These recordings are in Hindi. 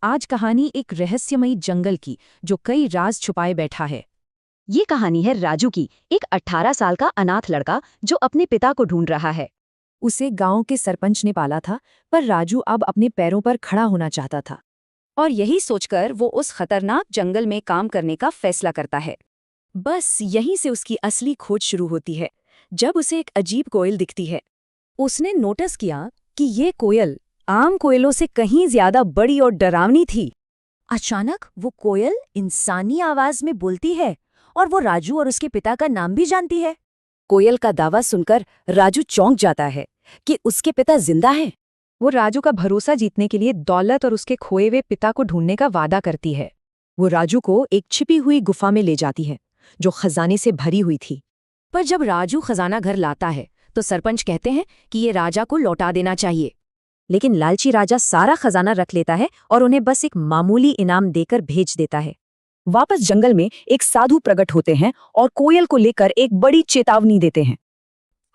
आज कहानी एक रहस्यमयी जंगल की जो कई राज छुपाए बैठा है। ये कहानी है राजू की, एक 18 साल का अनाथ लड़का जो अपने पिता को ढूंढ रहा है। उसे गांव के सरपंच ने पाला था, पर राजू अब अपने पैरों पर खड़ा होना चाहता था। और यही सोचकर वो उस खतरनाक जंगल में काम करने का फैसला करता है। बस यहीं से उसकी असली खोज शुरू होती है, जब उसे एक अजीब कोयल दिखती है। उसने नोटिस किया कि ये कोयल आम कोयलों से कहीं ज्यादा बड़ी और डरावनी थी। अचानक वो कोयल इंसानी आवाज में बोलती है और वो राजू और उसके पिता का नाम भी जानती है। कोयल का दावा सुनकर राजू चौंक जाता है कि उसके पिता जिंदा हैं। वो राजू का भरोसा जीतने के लिए दौलत और उसके खोए हुए पिता को ढूंढने का वादा करती है। वो राजू को एक छिपी हुई गुफा में ले जाती है, जो खजाने से भरी हुई थी। पर जब राजू खजाना घर लाता है तो सरपंच कहते हैं कि ये राजा को लौटा देना चाहिए। लेकिन लालची राजा सारा खजाना रख लेता है और उन्हें बस एक मामूली इनाम देकर भेज देता है। वापस जंगल में एक साधु प्रकट होते हैं और कोयल को लेकर एक बड़ी चेतावनी देते हैं।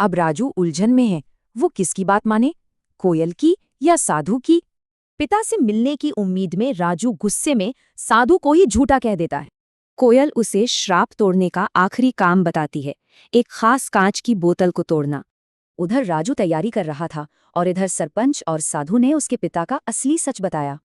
अब राजू उलझन में है, वो किसकी बात माने, कोयल की या साधु की? पिता से मिलने की उम्मीद में राजू गुस्से में साधु को ही झूठा कह देता है। कोयल उसे श्राप तोड़ने का आखिरी काम बताती है, एक खास कांच की बोतल को तोड़ना। उधर राजू तैयारी कर रहा था और इधर सरपंच और साधु ने उसके पिता का असली सच बताया।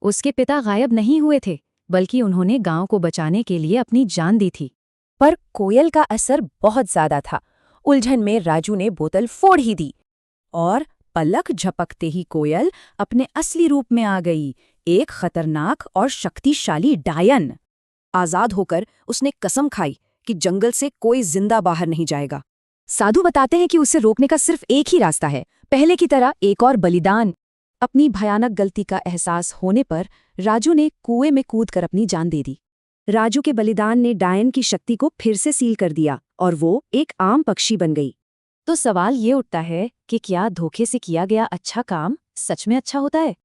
उसके पिता गायब नहीं हुए थे, बल्कि उन्होंने गांव को बचाने के लिए अपनी जान दी थी। पर कोयल का असर बहुत ज्यादा था। उलझन में राजू ने बोतल फोड़ ही दी और पलक झपकते ही कोयल अपने असली रूप में आ गई, एक खतरनाक और शक्तिशाली डायन। आजाद होकर उसने कसम खाई कि जंगल से कोई जिंदा बाहर नहीं जाएगा। साधु बताते हैं कि उसे रोकने का सिर्फ एक ही रास्ता है, पहले की तरह एक और बलिदान। अपनी भयानक गलती का एहसास होने पर राजू ने कुएं में कूदकर अपनी जान दे दी। राजू के बलिदान ने डायन की शक्ति को फिर से सील कर दिया और वो एक आम पक्षी बन गई। तो सवाल ये उठता है कि क्या धोखे से किया गया अच्छा काम सच में अच्छा होता है?